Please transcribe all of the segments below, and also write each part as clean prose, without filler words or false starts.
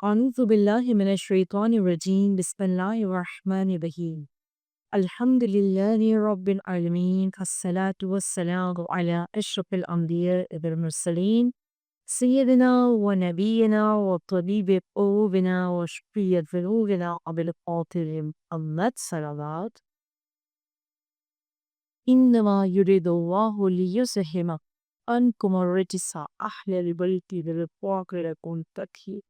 أعوذ بالله من الشيطان الرجيم بسم الله الرحمن الرحيم الحمد لله رب العالمين الصلاة والسلام على أشرف الأنبياء والمرسلين سيدنا ونبينا وطبيب قلوبنا وشفيع ذنوبنا أبي القاتل محمد صلوات إنما يريد الله ليزهق عنكم الرجس أهل البيت بالطاهرة التطهير.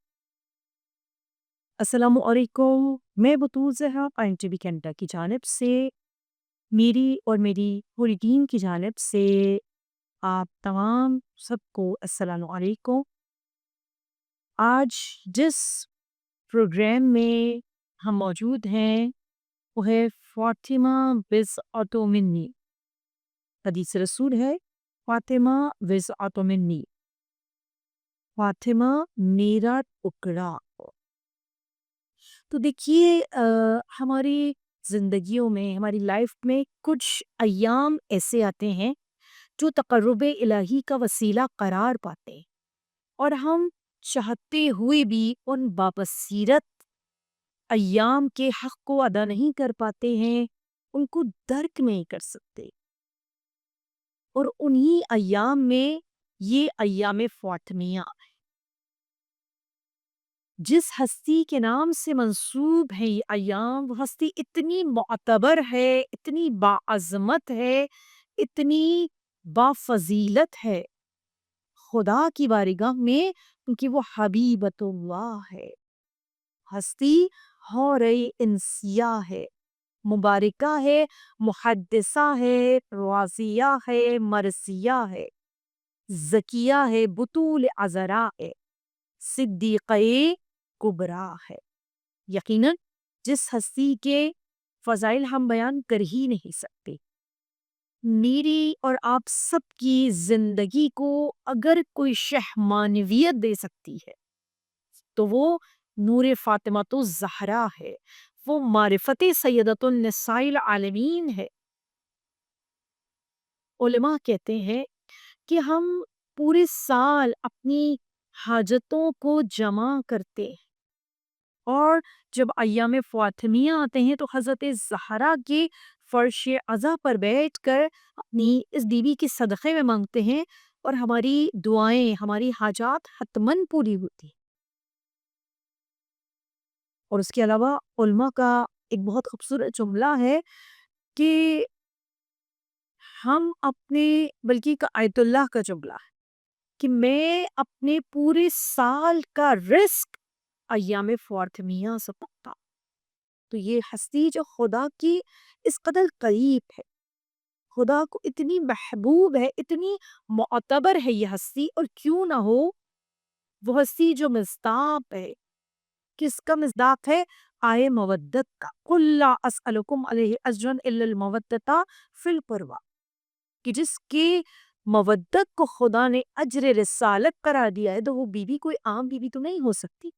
السلام علیکم، میں بطول زہرا IMTV کینیڈا کی جانب سے میری اور میری پوری ٹیم کی جانب سے آپ تمام سب کو السلام علیکم۔ آج جس پروگرام میں ہم موجود ہیں وہ ہے فاطمہ بضعۃ منی، حدیث رسول ہے فاطمہ بضعۃ منی، فاطمہ میرا ٹکڑا۔ تو دیکھیے ہماری زندگیوں میں، ہماری لائف میں کچھ ایام ایسے آتے ہیں جو تقرب الہی کا وسیلہ قرار پاتے ہیں، اور ہم چاہتے ہوئے بھی ان بابصیرت ایام کے حق کو ادا نہیں کر پاتے ہیں، ان کو درک نہیں کر سکتے۔ اور انہی ایام میں یہ ایام فاطمیہ، جس ہستی کے نام سے منسوب ہے یہ ایام، وہ ہستی اتنی معتبر ہے، اتنی باعظمت ہے، اتنی بافضیلت ہے خدا کی بارگاہ میں، کیونکہ وہ حبیبۃ اللہ ہے، ہستی حورِ انسیہ ہے، مبارکہ ہے، محدثہ ہے، راضیہ ہے، مرثیہ ہے، زکیہ ہے، بطول عذراء ہے، صدیقہ کبریٰ ہے۔ یقیناً جس ہستی کے فضائل ہم بیان کر ہی نہیں سکتے، میری اور آپ سب کی زندگی کو اگر کوئی شہمانویت دے سکتی ہے تو وہ نور فاطمۃ الزہرا ہے، وہ معرفت سیدۃ النساء العالمین ہے۔ علماء کہتے ہیں کہ ہم پورے سال اپنی حاجتوں کو جمع کرتے ہیں، اور جب ایام فاطمیہ آتے ہیں تو حضرت زہرا کے فرش عزا پر بیٹھ کر اپنی اس بیوی کے صدقے میں مانگتے ہیں، اور ہماری دعائیں، ہماری حاجات حتماً پوری ہوتی ہیں۔ اور اس کے علاوہ علماء کا ایک بہت خوبصورت جملہ ہے کہ ہم اپنے، بلکہ ایک آیت اللہ کا جملہ ہے کہ میں اپنے پورے سال کا رزق ایام فاطمیہ سے پاتا ہوں۔ تو یہ ہستی جو خدا کی اس قدر قریب ہے، خدا کو اتنی محبوب ہے، اتنی معتبر ہے یہ ہستی، اور کیوں نہ ہو وہ ہستی جو مصداق ہے، کس کا مصداق ہے؟ آئے مودت کا، قل لا اسألکم علیہ اجرا الا المودۃ فی القربی، کہ جس کے مودت کو خدا نے اجر رسالت قرار دیا ہے، تو وہ بیوی کوئی عام بیوی تو نہیں ہو سکتی،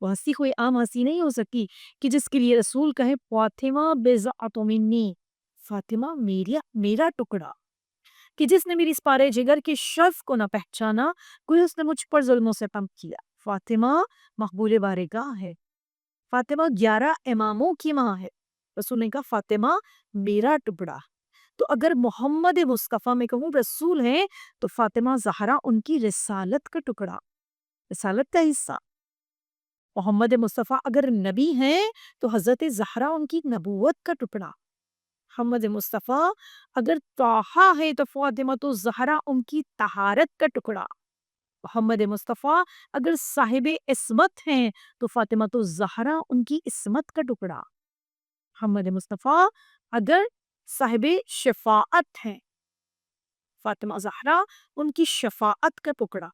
وہ ہستی کوئی عام ہستی نہیں ہو سکتی کہ جس کے لیے رسول کہے فاطمہ بضعۃ منی، فاطمہ میرا ٹکڑا، کہ جس نے میری اس پارے جگر کے شرف کو نہ پہچانا، کوئی اس نے مجھ پر ظلم و ستم کیا۔ فاطمہ مقبول بارگاہ ہے، فاطمہ 11 اماموں کی ماں ہے۔ رسول نے کہا فاطمہ میرا ٹکڑا۔ تو اگر محمد مصطفیٰ میں کہوں رسول ہیں تو فاطمہ زہرا ان کی رسالت کا ٹکڑا، رسالت کا حصہ۔ محمد مصطفیٰ اگر نبی ہیں تو حضرت زہرا ان کی نبوت کا ٹکڑا۔ محمد مصطفیٰ اگر طٰہٰ ہے تو فاطمۃ الزہرا ان کی طہارت کا ٹکڑا۔ محمد مصطفیٰ اگر صاحب عصمت ہیں تو فاطمۃ الزہرا ان کی عصمت کا ٹکڑا۔ محمد مصطفیٰ اگر صاحب شفاعت ہیں، فاطمہ زہرا ان کی شفاعت کا ٹکڑا۔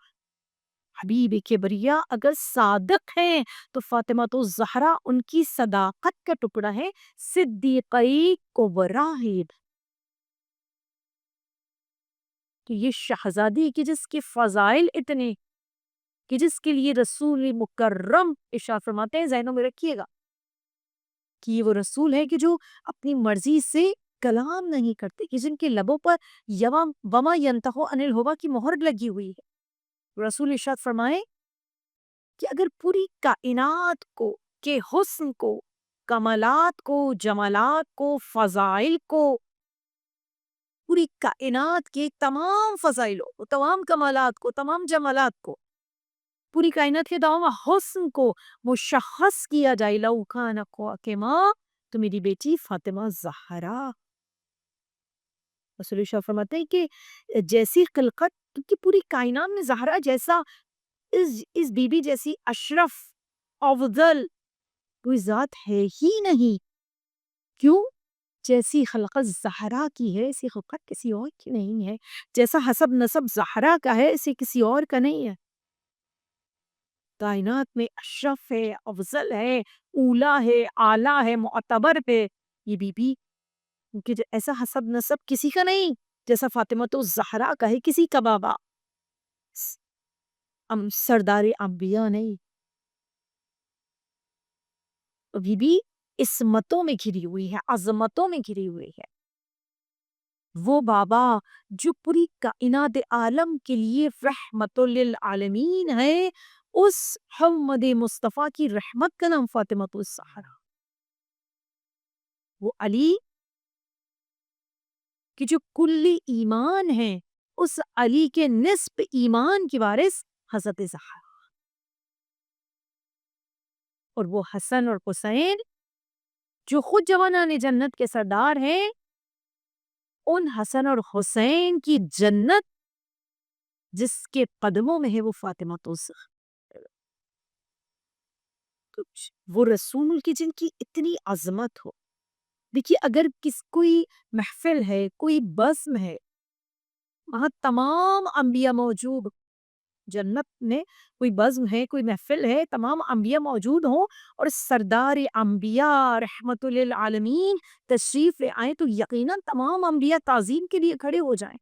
حبیب کبریا اگر صادق ہیں تو فاطمۃ الزہرا ان کی صداقت کا ٹکڑا ہے، صدیقہ کبریٰ ہے۔ کہ یہ شہزادی کہ جس کے فضائل اتنے، کہ جس کے لیے رسول مکرم ارشاد فرماتے ہیں، ذہنوں میں رکھیے گا کہ یہ وہ رسول ہے کہ جو اپنی مرضی سے کلام نہیں کرتے، کہ جن کے لبوں پر وما ینطق عن الہویٰ کی مہر لگی ہوئی ہے۔ رسول ارشاد فرمائے کہ اگر پوری کائنات کو کے حسن کو، کمالات کو، جمالات کو، فضائل کو، پوری کائنات کے تمام فضائلوں کو، تمام کمالات کو، تمام جمالات کو، پوری کائنات کے تمام حسن کو مشخص کیا جائے، لو کان قوقما، تو میری بیٹی فاطمہ زہرا. رسول اللہ فرماتے ہیں کہ جیسی خلقت، کیونکہ پوری کائنات میں زہرا جیسا، اس بی بی جیسی اشرف افضل کوئی ذات ہے ہی نہیں. کیوں؟ جیسی خلقت زہرا کی ہے، ایسی خلقت کسی اور کی نہیں ہے. جیسا حسب نسب زہرا کا ہے، اسے کسی اور کا نہیں ہے. کائنات میں اشرف ہے، افضل ہے، اولا ہے، اعلیٰ ہے، معتبر ہے یہ بی بی، کیونکہ ایسا حسب نسب کسی کا نہیں جیسا فاطمہ تو زہرا کا ہے، کسی کا بابا. سردار انبیاء نہیں. بی بی عصمتوں میں گھری ہوئی ہے، عظمتوں میں گھری ہوئی ہے. وہ بابا جو پوری کائنات عالم کے لیے رحمت للعالمین ہے، اس محمد مصطفیٰ کی رحمت کا نام فاطمہ الزہرا. وہ علی کی جو کلی ایمان ہے، اس علی کے نصف ایمان کی وارث حضرت زہرا. اور وہ حسن اور حسین جو خود جوانان جنت کے سردار ہیں، ان حسن اور حسین کی جنت جس کے قدموں میں ہے، وہ فاطمہ الزہرا. وہ رسول کی جن کی اتنی عظمت ہو. دیکھیے اگر کوئی محفل ہے، کوئی بزم ہے، وہاں تمام انبیاء موجود، جنت میں کوئی بزم ہے، کوئی محفل ہے، تمام انبیاء موجود ہوں اور سردار انبیاء رحمت للعالمین تشریف لے آئیں، تو یقیناً تمام انبیاء تعظیم کے لیے کھڑے ہو جائیں.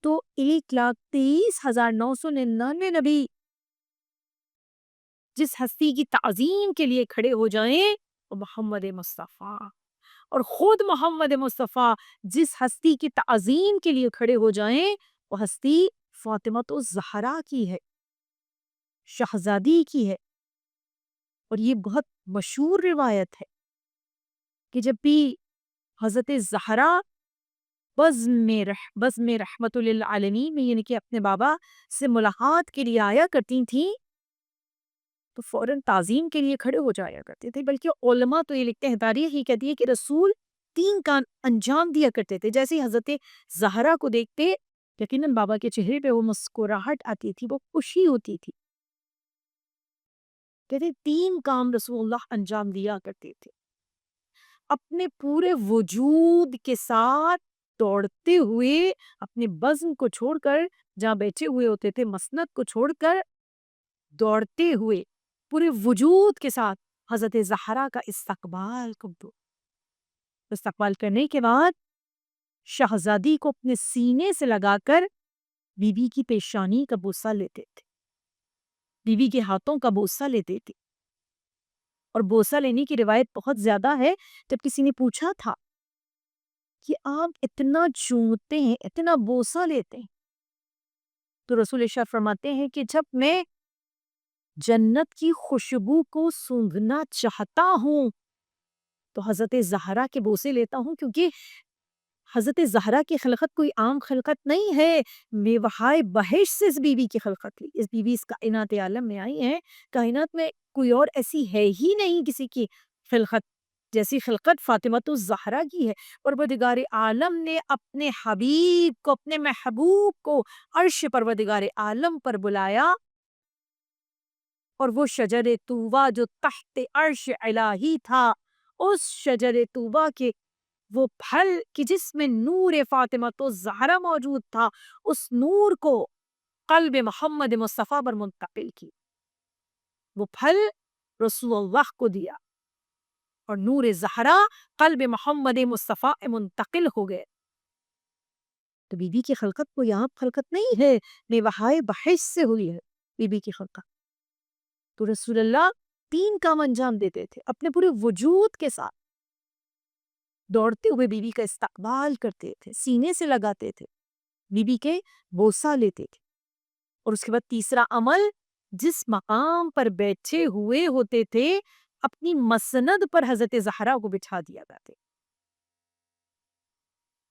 تو 1,23,999 نبی جس ہستی کی تعظیم کے لیے کھڑے ہو جائیں، وہ محمد مصطفیٰ. اور خود محمد مصطفیٰ جس ہستی کی تعظیم کے لیے کھڑے ہو جائیں، وہ ہستی فاطمہ الزہرا کی ہے، شہزادی کی ہے. اور یہ بہت مشہور روایت ہے کہ جب بھی حضرت زہرا بزم رحمت للعالمین میں، یعنی کہ اپنے بابا سے ملاقات کے لیے آیا کرتی تھیں، تو فوراً تعظیم کے لیے کھڑے ہو جایا کرتے تھے. بلکہ علماء تو یہ لکھتے ہیں، تاریخ ہی کہتی ہے کہ رسول 3 کام انجام دیا کرتے تھے. جیسے ہی حضرت زہرا کو دیکھتے، یقیناً بابا کے چہرے پہ وہ مسکراہٹ آتی تھی، وہ خوشی ہوتی تھی. کہتے 3 کام رسول اللہ انجام دیا کرتے تھے. اپنے پورے وجود کے ساتھ دوڑتے ہوئے، اپنے بزم کو چھوڑ کر، جہاں بیٹھے ہوئے ہوتے تھے مسند کو چھوڑ کر، دوڑتے ہوئے پورے وجود کے ساتھ حضرت زہرا کا استقبال کرنے کے بعد شہزادی کو اپنے سینے سے لگا کر بی بی کی پیشانی کا بوسہ لیتے تھے، بی بی کے ہاتھوں کا بوسہ لیتے تھے. اور بوسہ لینے کی روایت بہت زیادہ ہے. جب کسی نے پوچھا تھا کہ آپ اتنا چومتے ہیں، اتنا بوسہ لیتے ہیں، تو رسول ارشاد فرماتے ہیں کہ جب میں جنت کی خوشبو کو سونگھنا چاہتا ہوں تو حضرت زہرا کے بوسے لیتا ہوں، کیونکہ حضرت زہرا کی خلقت کوئی عام خلقت نہیں ہے. میوہائے بہشت سے اس بی بی کی خلقت لی. اس بی بی اس کائنات عالم میں آئی ہیں. کائنات میں کوئی اور ایسی ہے ہی نہیں کسی کی خلقت جیسی خلقت فاطمہ الزہرا کی ہے. پروردگار عالم نے اپنے حبیب کو، اپنے محبوب کو عرش پروردگار عالم پر بلایا، اور وہ شجر طوبیٰ جو تحت عرش الہی تھا، اس شجر طوبیٰ کے وہ پھل کہ جس میں نور فاطمہ الزہرا موجود تھا، اس نور کو قلب محمد مصطفیٰ پر منتقل کی. وہ پھل رسول اللہ کو دیا اور نور زہرا قلب محمد مصطفیٰ منتقل ہو گئے. تو بی بی کی خلقت کوئی عام خلقت نہیں ہے، میوہائے بہشت سے ہوئی ہے بی بی کی خلقت. تو رسول اللہ 3 کام انجام دیتے تھے اپنے پورے وجود کے ساتھ. دوڑتے ہوئے بی بی کا استقبال کرتے تھے، سینے سے لگاتے تھے، بی بی کے بوسہ لیتے تھے، اور اس کے بعد تیسرا عمل، جس مقام پر بیٹھے ہوئے ہوتے تھے اپنی مسند پر حضرت زہرا کو بٹھا دیا کرتے.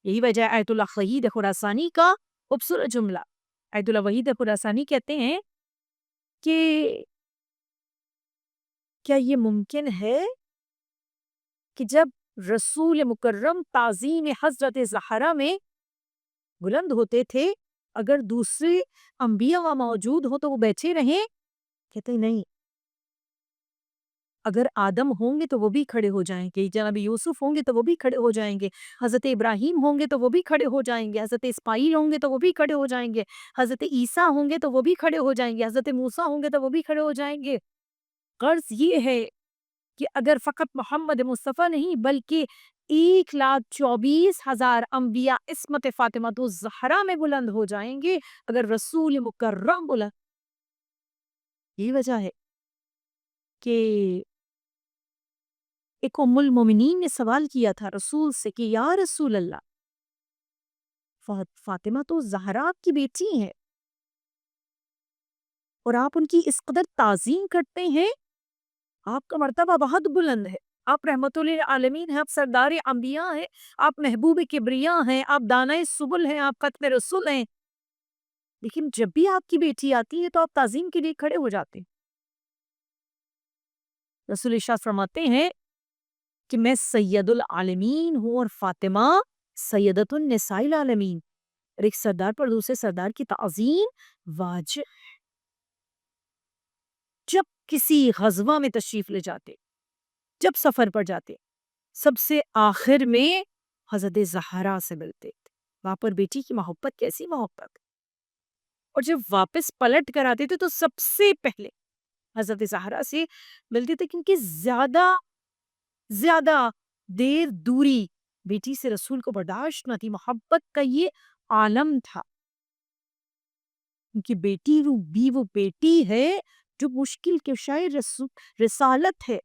یہی وجہ ہے آیت اللہ وحید خراسانی کا خوبصورت جملہ. آیت اللہ وحید خراسانی کہتے ہیں کہ کیا یہ ممکن ہے کہ جب رسول مکرم تعظیم حضرت زہرا میں بلند ہوتے تھے اگر دوسرے انبیاء وہاں موجود ہو تو وہ بیٹھے رہیں؟ کہتے ہیں نہیں، اگر آدم ہوں گے تو وہ بھی کھڑے ہو جائیں گے، جناب یوسف ہوں گے تو وہ بھی کھڑے ہو جائیں گے، حضرت ابراہیم ہوں گے تو وہ بھی کھڑے ہو جائیں گے، حضرت اسماعیل ہوں گے تو وہ بھی کھڑے ہو جائیں گے، حضرت عیسیٰ ہوں گے تو وہ بھی کھڑے ہو جائیں گے، حضرت موسیٰ ہوں گے تو وہ بھی کھڑے ہو جائیں گے. غرض یہ ہے کہ اگر فقط محمد مصطفیٰ نہیں بلکہ 1,24,000 انبیاء عصمت فاطمہ الزہرا میں بلند ہو جائیں گے، اگر رسول مکرم بلند. یہی وجہ ہے کہ ایک ام المومنین نے سوال کیا تھا رسول سے کہ یا رسول اللہ، فاطمہ تو زہرا آپ کی بیٹی ہے اور آپ ان کی اس قدر تعظیم کرتے ہیں، آپ کا مرتبہ بہت بلند ہے، آپ رحمت للعالمین ہیں، آپ سردار انبیاء ہیں، آپ محبوب کبریا ہیں، آپ دانائے سبل ہیں، آپ ختم رسول ہیں، لیکن جب بھی آپ کی بیٹی آتی ہے تو آپ تعظیم کے لیے کھڑے ہو جاتے ہیں. رسول ارشاد فرماتے ہیں کہ میں سید العالمین ہوں اور فاطمہ سیدۃ النساء العالمین، اور ایک سردار پر دوسرے سردار کی تعظیم واجب. جب کسی غزوہ میں تشریف لے جاتے، جب سفر پر جاتے، سب سے آخر میں حضرت زہرا سے ملتے. باپ اور بیٹی کی محبت کیسی محبت، اور جب واپس پلٹ کر آتے تھے تو سب سے پہلے حضرت زہرا سے ملتے تھے، کیونکہ زیادہ دیر دوری بیٹی سے رسول کو برداشت نہ تھی. محبت کا یہ عالم تھا، کیونکہ بیٹی وہ بیٹی ہے جو مشکل کے شاعر رسالت ہے.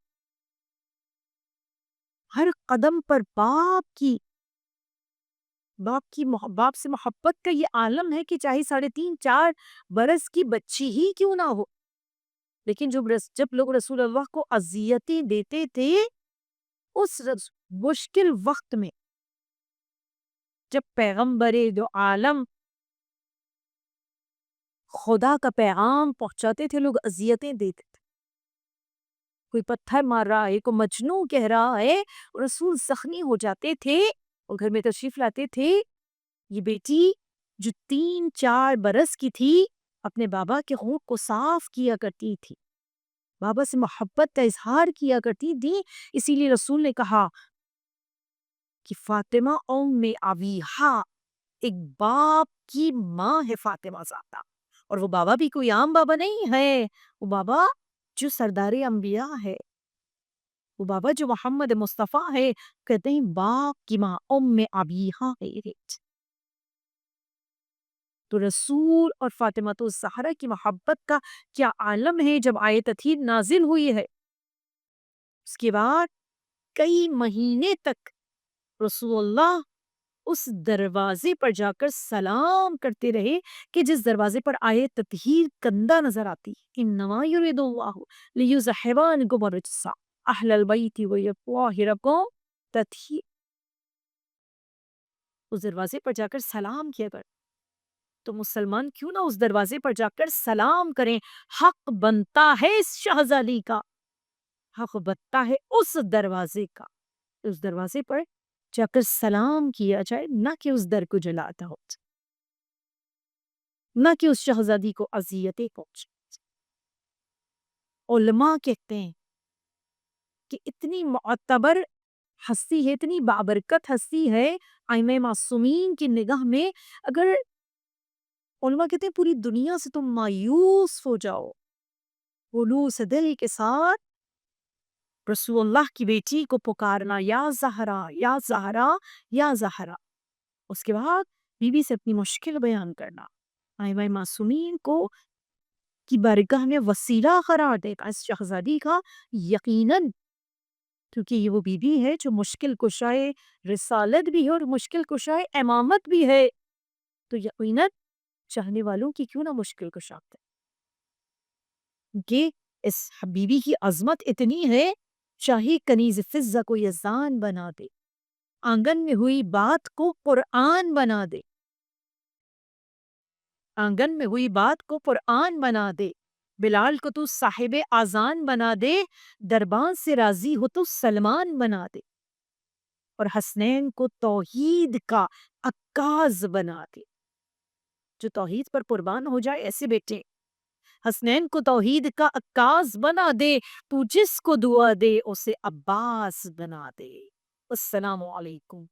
ہر قدم پر باپ سے محبت کا یہ عالم ہے کہ چاہے 3.5-4 برس کی بچی ہی کیوں نہ ہو، لیکن جب لوگ رسول اللہ کو اذیتیں دیتے تھے اس مشکل وقت میں، جب پیغمبر دو عالم خدا کا پیغام پہنچاتے تھے لوگ اذیتیں دیتے تھے، کوئی پتھر مار رہا ہے، کوئی مجنوں کہہ رہا ہے، رسول زخمی ہو جاتے تھے اور گھر میں تشریف لاتے تھے. یہ بیٹی جو 3-4 برس کی تھی اپنے بابا کے ہونٹ کو صاف کیا کرتی تھی، بابا سے محبت کا اظہار کیا کرتی تھی. اسی لیے رسول نے کہا کہ فاطمہ ام ابیہا، ایک باپ کی ماں ہے فاطمہ زادہ، اور وہ بابا بھی کوئی عام بابا نہیں ہے، وہ بابا جو سردار انبیاء ہے، وہ بابا جو محمد مصطفیٰ ہے. کہتے ہیں باپ کی ماں ام ابیہا ہے. تو رسول اور فاطمہ الزہرا کی محبت کا کیا عالم ہے. جب آیت تطہیر نازل ہوئی ہے اس کے بعد کئی مہینے تک رسول اللہ اس دروازے پر جا کر سلام کرتے رہے کہ جس دروازے پر آیت تطہیر کندہ نظر آتی، انما یرید اللہ لیذہب عنکم الرجس اہل البیت ویطہرکم تطہیر. اس دروازے پر جا کر سلام کیا کر، تو مسلمان کیوں نہ اس دروازے پر جا کر سلام کریں. حق بنتا ہے اس شہزادی کا، حق بنتا ہے اس دروازے کا، اس دروازے پر جا کر سلام کیا جائے، نہ کہ اس در کو جلاتا ہو، نہ کہ اس شہزادی کو اذیتیں پہنچے. علماء کہتے ہیں کہ اتنی معتبر ہستی ہے، اتنی بابرکت ہستی ہے ائمہ معصومین کی نگاہ میں، اگر علماء کہتے ہیں پوری دنیا سے تم مایوس ہو جاؤ، خلوص دل کے ساتھ رسول اللہ کی بیٹی کو پکارنا، یا زہرا یا زہرا یا زہرا. اس کے بعد بی بی سے اپنی مشکل بیان کرنا، ائمہ معصومین کو کی بارگاہ میں وسیلہ قرار دینا اس شہزادی کا، یقیناً کیونکہ یہ وہ بی بی ہے جو مشکل کشائے رسالت بھی ہے اور مشکل کشائے امامت بھی ہے، تو یقیناً چاہنے والوں کی کیوں نہ مشکل کشا ہے کہ اس حبیبی کی عظمت اتنی ہے، چاہے کنیز فضہ کو یزدان بنا دے، آنگن میں ہوئی بات کو قرآن بنا دے، آنگن میں ہوئی بات کو قرآن بنا دے، بلال کو تو صاحب آذان بنا دے، دربان سے راضی ہو تو سلمان بنا دے، اور حسنین کو توحید کا عکاز بنا دے۔ جو توحید پر قربان ہو جائے ایسے بیٹے، حسنین کو توحید کا عکاز بنا دے، تو جس کو دعا دے اسے عباس بنا دے۔ السلام علیکم۔